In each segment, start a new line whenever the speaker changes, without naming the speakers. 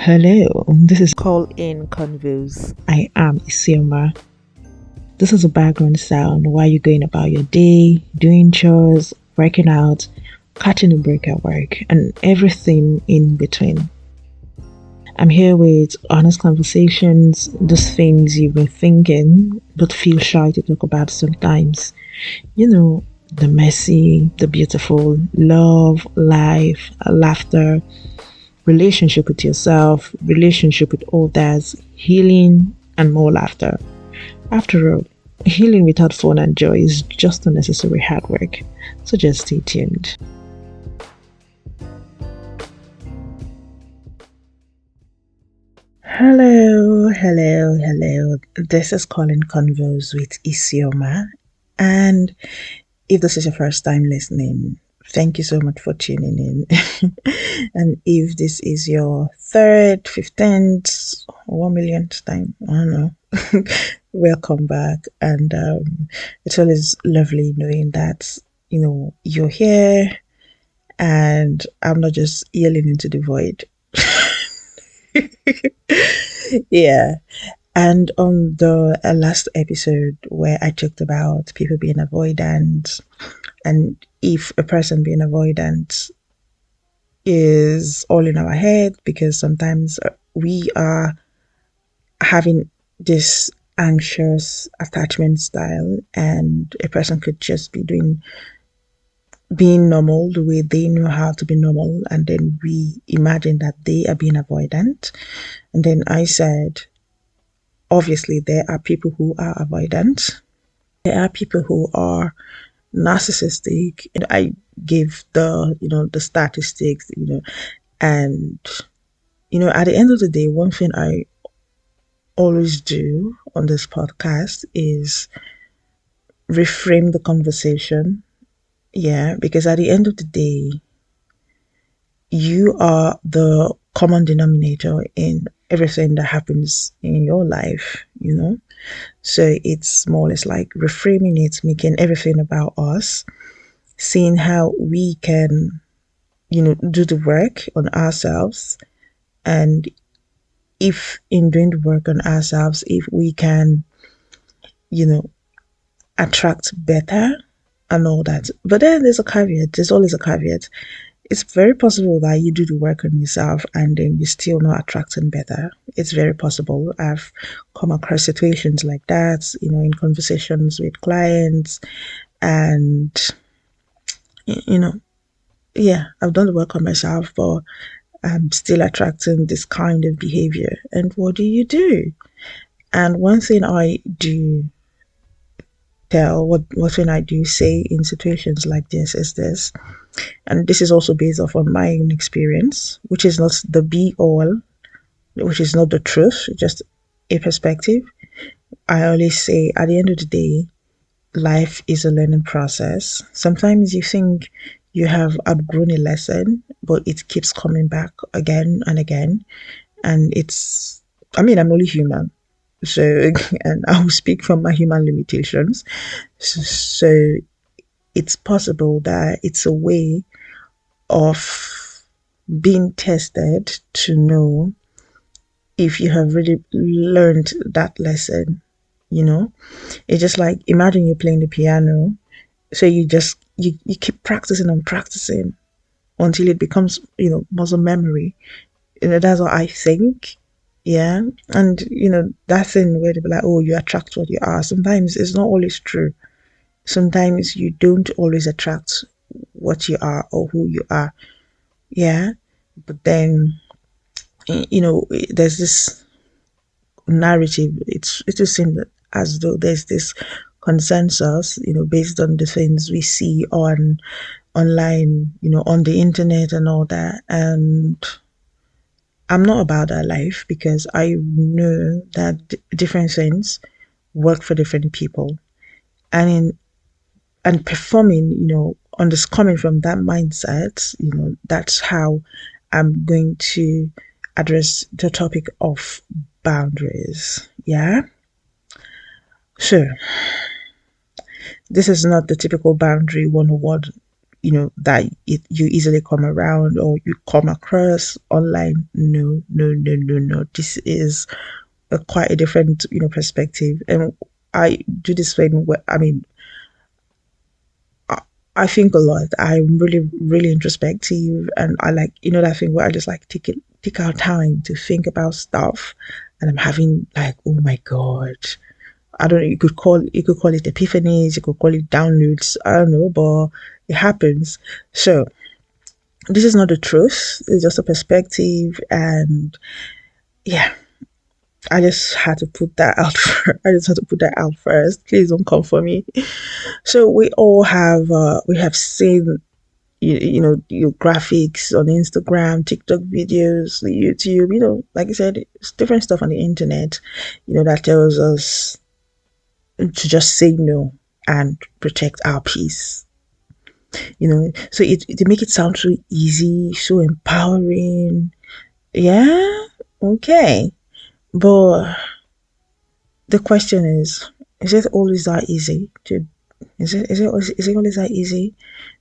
Hello, this is Call In Convos. I am Isioma. This is a background sound while you're going about your day, doing chores, working out, catching a break at work, and everything in between. I'm here with honest conversations, those things you've been thinking but feel shy to talk about sometimes. The messy, the beautiful, love, life, laughter, relationship with yourself, relationship with others, healing, and more laughter. After all, healing without fun and joy is just unnecessary hard work. So just stay tuned. Hello. This is Calling Convos with Isioma. And if this is your first time listening, thank you so much for tuning in. And if this is your third, 15th, 1 millionth time, I don't know, welcome back. And it's always lovely knowing that, you're here and I'm not just yelling into the void. Yeah. And on the last episode where I talked about people being avoidant, and if a person being avoidant is all in our head because sometimes we are having this anxious attachment style, and a person could just be being normal the way they know how to be normal, and then we imagine that they are being avoidant. And then I said, obviously there are people who are avoidant, there are people who are narcissistic. And I gave the statistics, and at the end of the day, one thing I always do on this podcast is reframe the conversation. Yeah, because at the end of the day, you are the common denominator in everything that happens in your life. So it's more or less like reframing it, making everything about us, seeing how we can, do the work on ourselves. And if in doing the work on ourselves, if we can, you know, attract better and all that. But then there's a caveat, there's always a caveat. It's very possible that you do the work on yourself and then you're still not attracting better. It's very possible. I've come across situations like that, in conversations with clients. And, you know, yeah, I've done the work on myself, but I'm still attracting this kind of behavior. And what do you do? And one thing I do what thing I do say in situations like this is this, and this is also based off on my own experience, which is not the be all, which is not the truth, just a perspective. I always say at the end of the day, life is a learning process. Sometimes you think you have outgrown a lesson, but it keeps coming back again and again. And I'm only human. So, and I will speak from my human limitations. So it's possible that it's a way of being tested to know if you have really learned that lesson. It's just like, imagine you're playing the piano, so you keep practicing and practicing until it becomes muscle memory. That's what I think. Yeah. And that thing where they be like, oh, you attract what you are, sometimes it's not always true. Sometimes you don't always attract what you are or who you are. Yeah. But then there's this narrative. It just seems as though there's this consensus, based on the things we see online, on the internet and all that. And I'm not about that life, because I know that different things work for different people. And performing, on this, coming from that mindset, that's how I'm going to address the topic of boundaries. Yeah. Sure. This is not the typical boundary 101 that you easily come around or you come across online. No, no, no, no, no. This is quite a different perspective. And I do this thing where, I mean, I, I think a lot. I'm really, really introspective, and I like that thing where I just like take out time to think about stuff, and I'm having like, oh my god, I don't know. You could call it epiphanies. You could call it downloads. I don't know, but it happens. So this is not the truth. It's just a perspective, and yeah, I just had to put that out. I just had to put that out first. Please don't come for me. So we have seen your graphics on Instagram, TikTok videos, the YouTube. Like I said, it's different stuff on the internet. That tells us to just say no and protect our peace. So it make it sound so easy, so empowering. Yeah, okay. But the question is it always that easy to is it always that easy?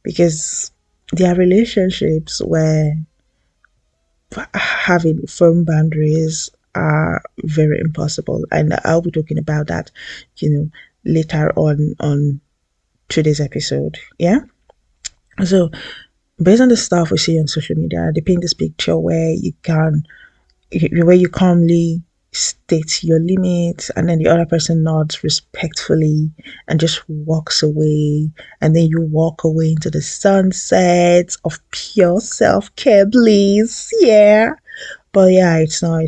Because there are relationships where having firm boundaries are very impossible. And I'll be talking about that, later on today's episode. Yeah. So based on the stuff we see on social media, they paint this picture where you calmly state your limits, and then the other person nods respectfully and just walks away, and then you walk away into the sunset of pure self-care bliss. Yeah. But yeah, it's not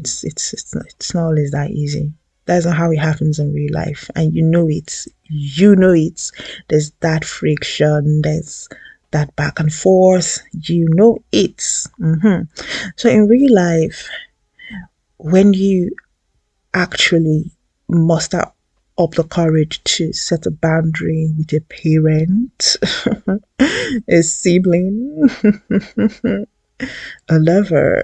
always that easy. That's not how it happens in real life, and you know it. There's that friction, there's that back and forth. So in real life, when you actually muster up the courage to set a boundary with a parent, a sibling, a lover,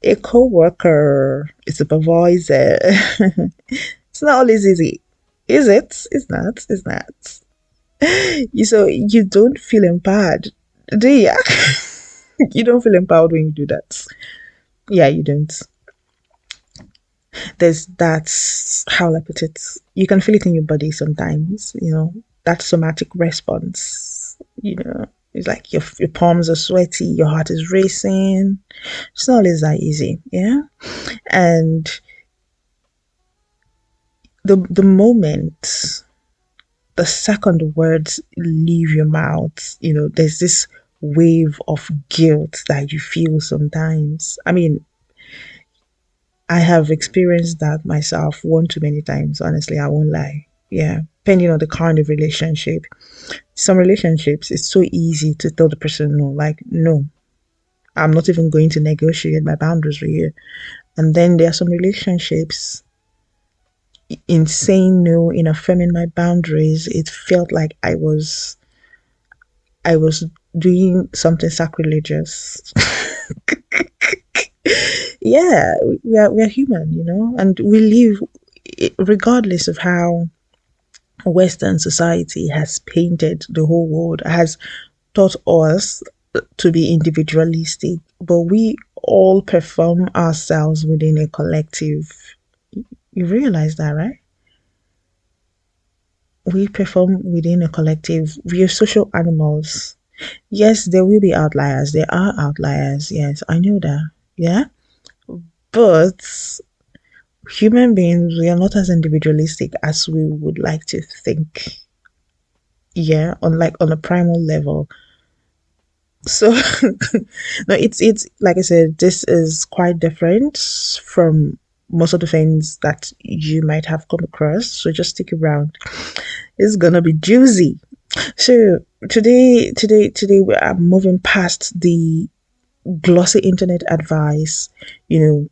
a co-worker, a supervisor, it's not always easy. Is it? It's not. It's not. You don't feel empowered, do you? You don't feel empowered when you do that. Yeah, you don't. That's how I put it. You can feel it in your body sometimes, that somatic response, it's like your palms are sweaty, your heart is racing. It's not always that easy. Yeah. And the moment, the second words leave your mouth, there's this wave of guilt that you feel sometimes. I mean, I have experienced that myself one too many times. Honestly, I won't lie. Yeah, depending on the kind of relationship. Some relationships, it's so easy to tell the person no, like, no, I'm not even going to negotiate my boundaries with you. And then there are some relationships, in saying no, in affirming my boundaries, it felt like I was doing something sacrilegious. Yeah, we are human, and we live, regardless of how Western society has painted the whole world, has taught us to be individualistic, but we all perform ourselves within a collective. You realize that, right? We perform within a collective. We are social animals. Yes, there will be outliers. There are outliers. Yes, I know that. Yeah. But human beings, we are not as individualistic as we would like to think. Yeah, on a primal level. So no, it's like I said, this is quite different from most of the things that you might have come across. So just stick around. It's gonna be juicy. So today we are moving past the glossy internet advice. You know,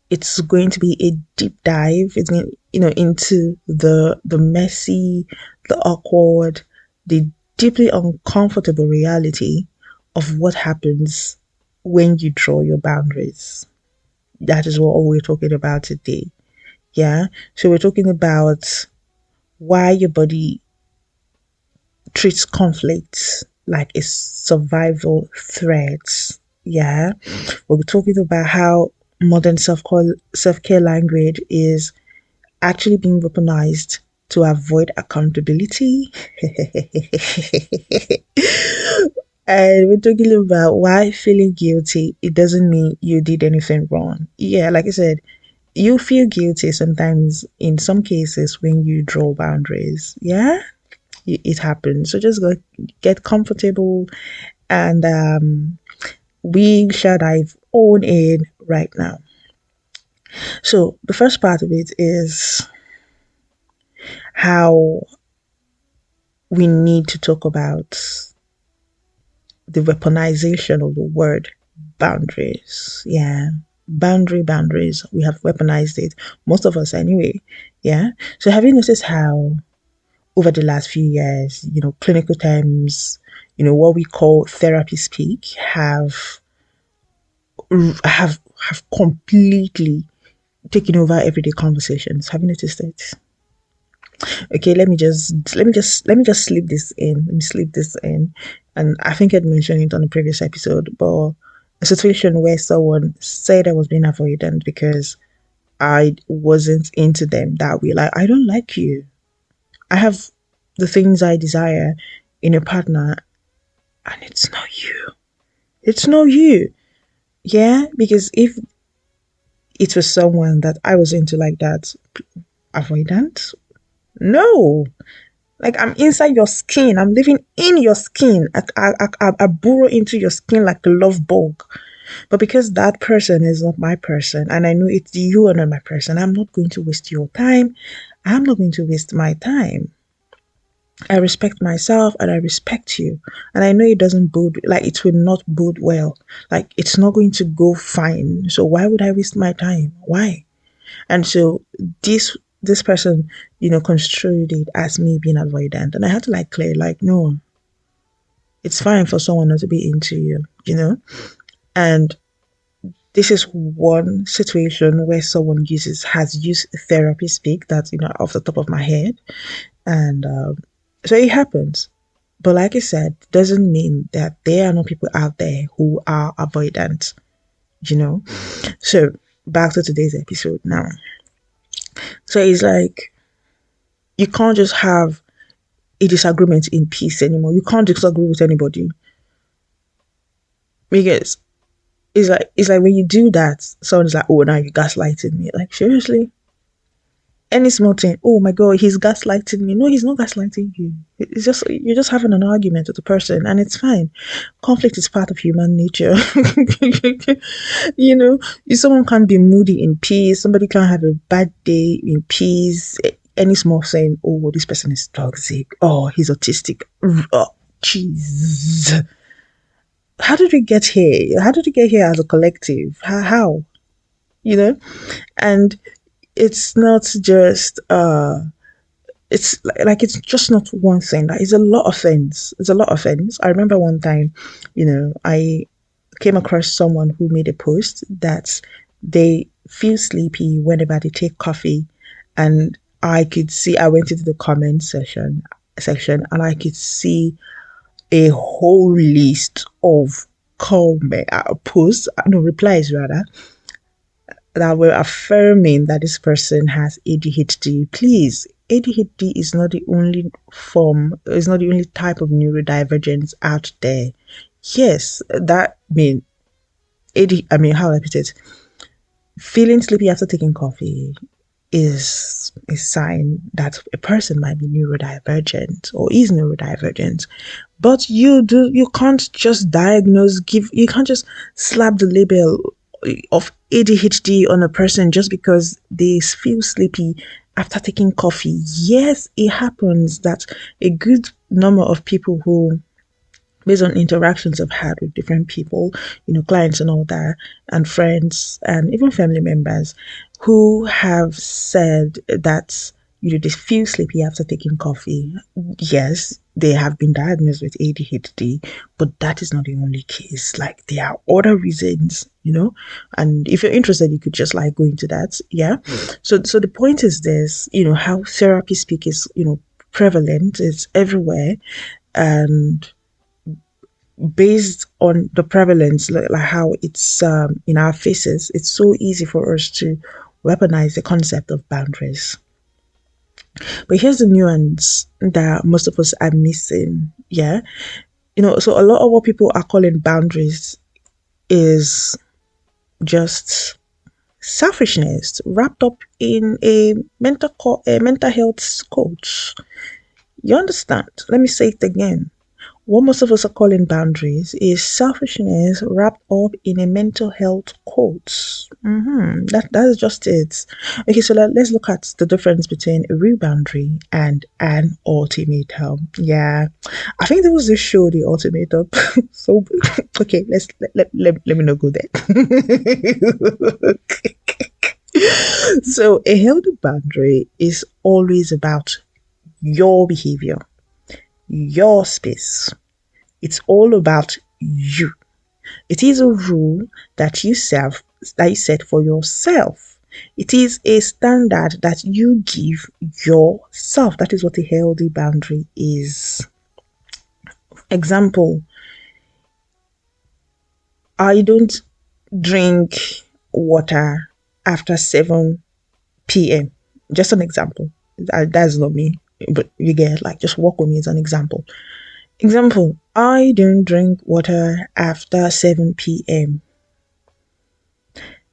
it's going to be a deep dive. It's going, into the messy, the awkward, the deeply uncomfortable reality of what happens when you draw your boundaries. That is what we're talking about today. Yeah. So we're talking about why your body treats conflicts like a survival threat. Yeah, we'll be talking about how modern self care language is actually being weaponized to avoid accountability. And we're talking about why feeling guilty, it doesn't mean you did anything wrong. Yeah, like I said, you feel guilty sometimes in some cases when you draw boundaries. Yeah, it happens. So just go get comfortable, and we shall dive on in right now. So the first part of it is how we need to talk about the weaponization of the word boundaries. Yeah. Boundaries. We have weaponized it. Most of us anyway. Yeah. So have you noticed how over the last few years, clinical terms, what we call therapy speak have completely taken over everyday conversations. Have you noticed it? Okay, let me just slip this in. Let me slip this in. And I think I'd mentioned it on the previous episode, but a situation where someone said I was being avoidant because I wasn't into them that way. Like, I don't like you. I have the things I desire in a partner, and it's not you. It's not you. Yeah, because if it was someone that I was into like that, avoidant, no. Like, I'm inside your skin. I'm living in your skin. I burrow into your skin like a love bug. But because that person is not my person, and I know it's you are not my person, I'm not going to waste your time. I'm not going to waste my time. I respect myself and I respect you. And I know it doesn't bode, like, it will not bode well. Like, it's not going to go fine. So why would I waste my time? Why? And so this person, construed it as me being avoidant. And I had to like clear, like, no, it's fine for someone not to be into you. And this is one situation where someone has used therapy speak that's, off the top of my head. And so it happens. But like I said, doesn't mean that there are no people out there who are avoidant, you know. So back to today's episode now. So it's like you can't just have a disagreement in peace anymore. You can't disagree with anybody because it's like when you do that, someone's like, "Oh, now you're gaslighting me." Like, seriously, any small thing. Oh my god, he's gaslighting me. No, he's not gaslighting you. It's just you're just having an argument with the person, and it's fine. Conflict is part of human nature. you know, someone can't be moody in peace. Somebody can't have a bad day in peace. Any small saying, oh, this person is toxic. Oh, he's autistic. Oh, jeez. How did we get here? How did we get here as a collective? How? You know? And it's not just it's like it's just not one thing. Like, it's a lot of things. It's a lot of things. I remember one time, I came across someone who made a post that they feel sleepy whenever they take coffee, and I went into the comment section and I could see a whole list of posts, no, replies rather, that were affirming that this person has ADHD. Please, ADHD is not the only is not the only type of neurodivergence out there. Yes, that how I put it, feeling sleepy after taking coffee is a sign that a person might be neurodivergent or is neurodivergent. But you can't just you can't just slap the label of ADHD on a person just because they feel sleepy after taking coffee. Yes, it happens that a good number of people who, based on interactions I've had with different people, clients and all that, and friends and even family members who have said that, they feel sleepy after taking coffee. Yes, they have been diagnosed with ADHD, but that is not the only case. Like, there are other reasons, and if you're interested, you could just like go into that. Yeah. So the point is this, how therapy speak is, prevalent, it's everywhere. And based on the prevalence, like how it's in our faces, it's so easy for us to weaponize the concept of boundaries. But here's the nuance that most of us are missing. Yeah. So a lot of what people are calling boundaries is just selfishness wrapped up in a mental health coach. You understand? Let me say it again. What most of us are calling boundaries is selfishness wrapped up in a mental health quote. That's just it. Okay, so let's look at the difference between a real boundary and an ultimatum. Yeah, I think there was this show, The Ultimatum. So, okay, let me not go there. So, a healthy boundary is always about your behavior, your space. It's all about you. It is a rule that you set for yourself. It is a standard that you give yourself. That is what a healthy boundary is. Example, I don't drink water after 7 p.m. Just an example. That's not me, but you get, like, just walk with me as an example. Example, I don't drink water after 7 p.m.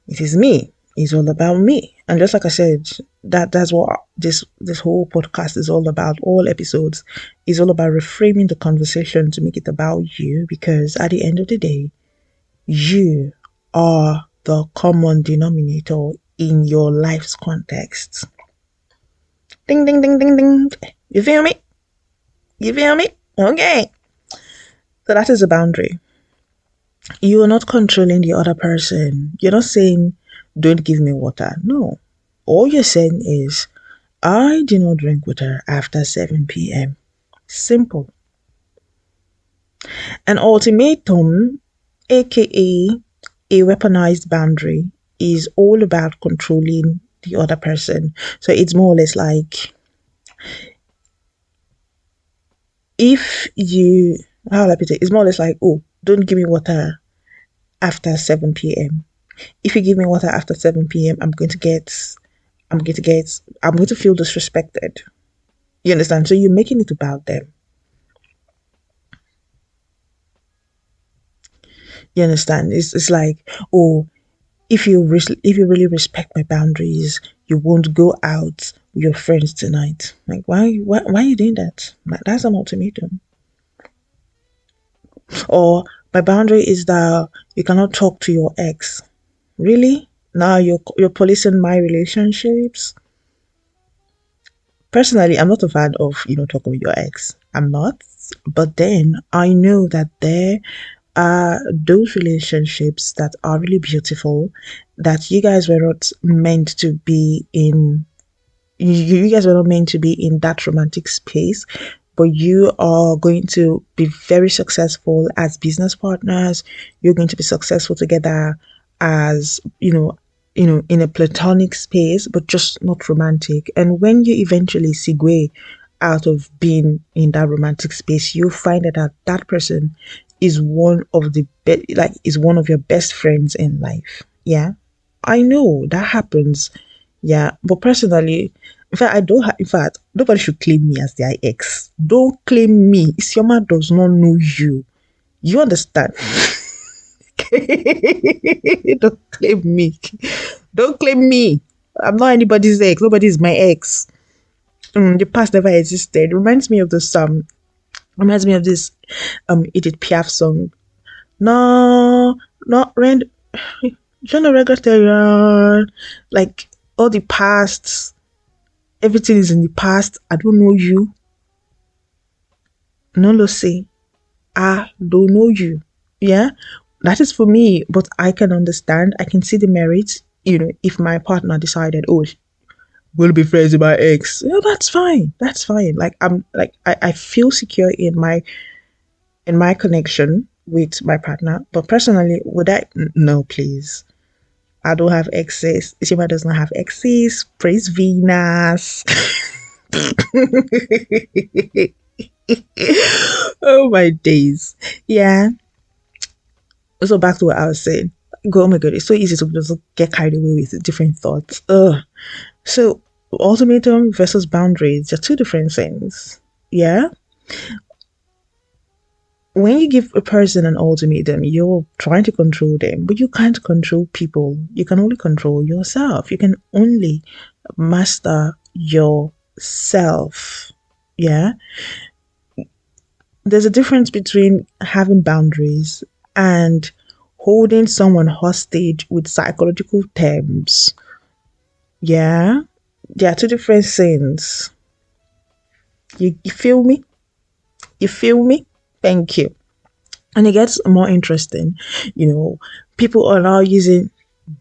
It is me. It's all about me. And just like I said, that's what this whole podcast is all about. All episodes is all about reframing the conversation to make it about you, because at the end of the day, you are the common denominator in your life's context. Ding ding ding ding ding. You feel me? You feel me? Okay. So that is a boundary. You are not controlling the other person. You're not saying, don't give me water. No. All you're saying is, I do not drink water after 7 p.m. Simple. An ultimatum, aka a weaponized boundary, is all about controlling the other person. So it's more or less like, if you, how do I put it? It's more or less like, oh, don't give me water after 7 p.m. If you give me water after 7 p.m., I'm going to feel disrespected. You understand? So you're making it about them. You understand? It's like, oh, if you really respect my boundaries, you won't go out with your friends tonight. Like, why are you doing that? That's an ultimatum. Or, my boundary is that you cannot talk to your ex. Really? Now you're policing my relationships? Personally, I'm not a fan of, talking with your ex. I'm not. But then I know that there are those relationships that are really beautiful, that you guys were not meant to be in. You guys were not meant to be in that romantic space, but you are going to be very successful as business partners. You're going to be successful together as, in a platonic space, but just not romantic. And when you eventually segue out of being in that romantic space, you find that person is one of is one of your best friends in life. Yeah, I know that happens. Yeah, but personally, in fact, I don't. In fact, nobody should claim me as their ex. Don't claim me. Isioma does not know you. You understand? Don't claim me. Don't claim me. I'm not anybody's ex. Nobody is my ex. The past never existed. Reminds me of this Edith Piaf song. No, not rent. John Reggaeton. Like, all the past, everything is in the past. I don't know you. No, lo say, I don't know you. Yeah, that is for me. But I can understand. I can see the merits. If my partner decided, oh, we'll be friends with my ex. That's fine. That's fine. Like, I feel secure in my connection with my partner. But personally, would I? No, please. I don't have exes. Ishima does not have exes. Praise Venus. Oh my days. Yeah. So back to what I was saying. Oh my god, it's so easy to just get carried away with different thoughts. Ugh. So ultimatum versus boundaries are two different things. Yeah. When you give a person an ultimatum, you're trying to control them, but you can't control people. You can only control yourself. You can only master yourself. Yeah. There's a difference between having boundaries and holding someone hostage with psychological terms. Yeah. There are two different things. You feel me? You feel me? Thank you. And it gets more interesting. You know, people are now using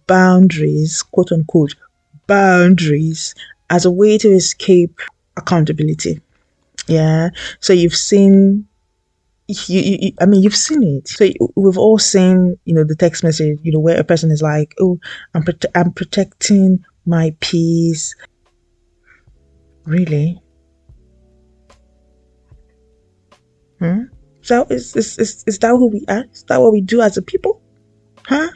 boundaries, quote unquote, boundaries as a way to escape accountability. Yeah. So you've seen I mean, you've seen it. So we've all seen, the text message, where a person is like, "Oh, I'm protecting my peace." Really? Hmm? So is that who we are? Is that what we do as a people? Huh?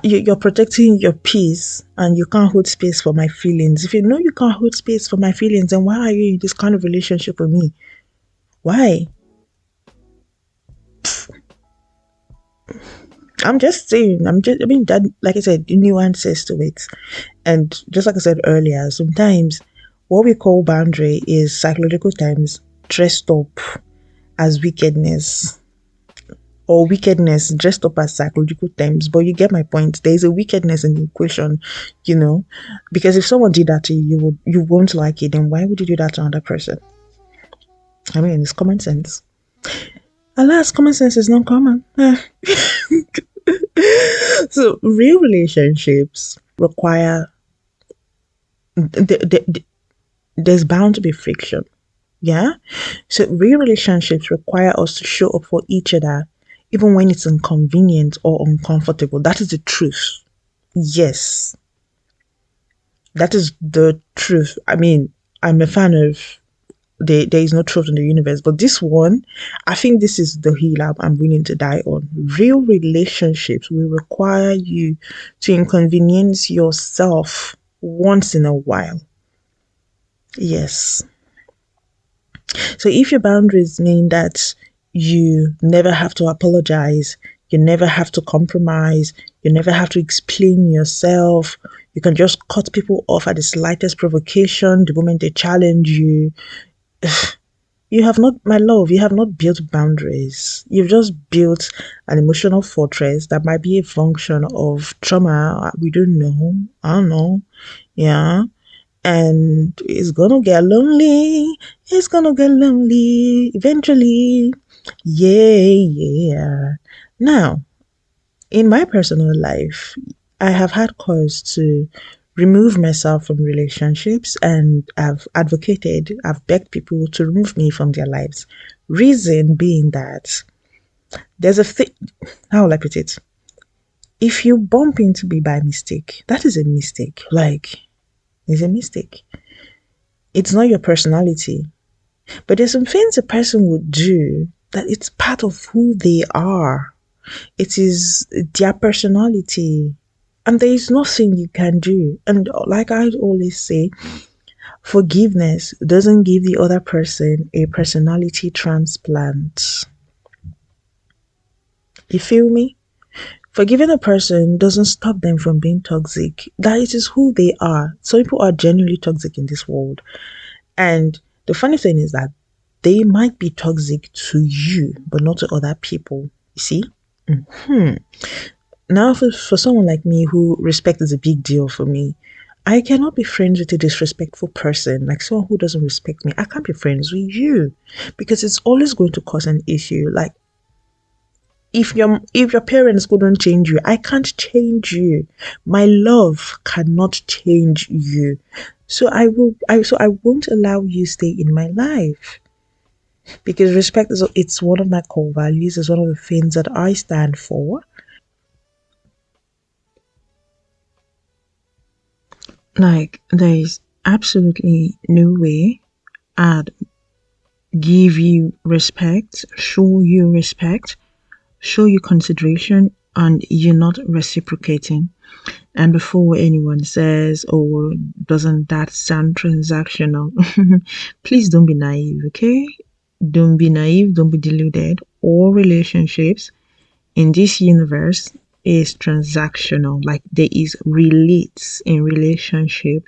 You're protecting your peace, and you can't hold space for my feelings. If you know you can't hold space for my feelings, then why are you in this kind of relationship with me? Why? I'm just saying. I mean, that, like I said, nuances to it. And just like I said earlier, sometimes what we call boundary is psychological terms dressed up as wickedness, or wickedness dressed up as psychological terms. But you get my point. There is a wickedness in the equation, because if someone did that to you, you won't like it. Then why would you do that to another person? I mean, it's common sense. Alas, common sense is not common. So real relationships require there's bound to be friction. Yeah. So real relationships require us to show up for each other, even when it's inconvenient or uncomfortable. That is the truth. Yes. That is the truth. I mean, I'm a fan of there is no truth in the universe, but this one, I think this is the hill I'm willing to die on. Real relationships will require you to inconvenience yourself once in a while. Yes. So if your boundaries mean that you never have to apologize, you never have to compromise, you never have to explain yourself, you can just cut people off at the slightest provocation the moment they challenge you. You have not, my love, you have not built boundaries. You've just built an emotional fortress that might be a function of trauma. We don't know. I don't know. Yeah. And it's gonna get lonely. It's gonna get lonely eventually. Yeah, yeah. Now, in my personal life, I have had cause to remove myself from relationships, and I've begged people to remove me from their lives. Reason being that there's a thing, how will I put it? If you bump into me by mistake, that is a mistake. Like, it's a mistake. It's not your personality. But there's some things a person would do that it's part of who they are. It is their personality. And there is nothing you can do. And like I always say, forgiveness doesn't give the other person a personality transplant. You feel me? Forgiving a person doesn't stop them from being toxic. That it is who they are. Some people are genuinely toxic in this world. And the funny thing is that they might be toxic to you, but not to other people. You see? Now, for someone like me who respect is a big deal for me, I cannot be friends with a disrespectful person, like someone who doesn't respect me. I can't be friends with you because it's always going to cause an issue. Like if your parents couldn't change you, I can't change you. My love cannot change you. So I won't allow you stay in my life. Because respect is it's one of my core values, it's one of the things that I stand for. Like there is absolutely no way I'd give you respect, show you consideration, and you're not reciprocating. And before anyone says, oh, doesn't that sound transactional? Please don't be naive, okay? Don't be naive, don't be deluded. All relationships in this universe is transactional. Like there is relates in relationship.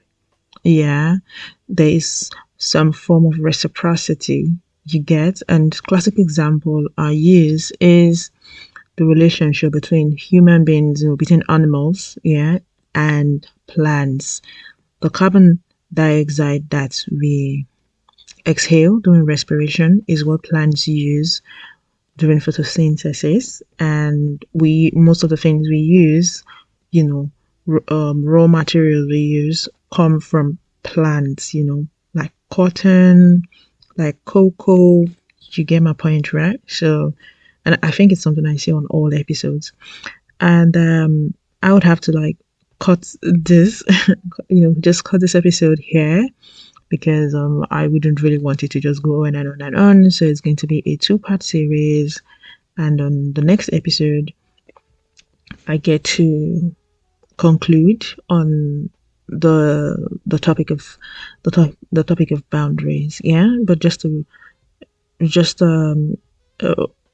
Yeah, there is some form of reciprocity you get. And classic example I use is the relationship between human beings, between animals, yeah, and plants. The carbon dioxide that we exhale during respiration is what plants use during photosynthesis, and we most of the things we use, you know, raw materials we use come from plants, like cotton, like cocoa. You get my point, right? So, and I think it's something I say on all episodes. And I would have to like cut this, just cut this episode here because I wouldn't really want it to just go on and on and on. So it's going to be a two-part series, and on the next episode, I get to conclude on the topic of the topic of boundaries. Yeah, but just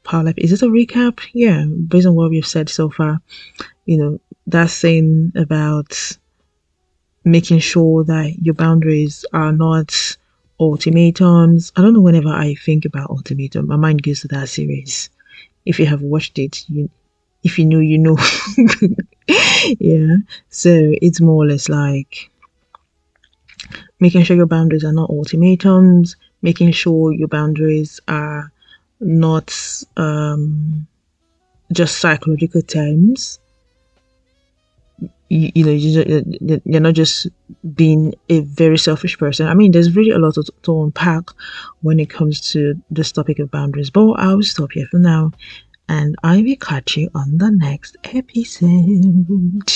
power is it a recap? Yeah, based on what we've said so far, that saying about making sure that your boundaries are not ultimatums. I don't know, whenever I think about ultimatum, my mind goes to that series. If you have watched it, if you know, you know. Yeah. So it's more or less like making sure your boundaries are not ultimatums, making sure your boundaries are not just psychological terms. You're not just being a very selfish person. I mean, there's really a lot to unpack when it comes to this topic of boundaries, but I'll stop here for now and I will catch you on the next episode.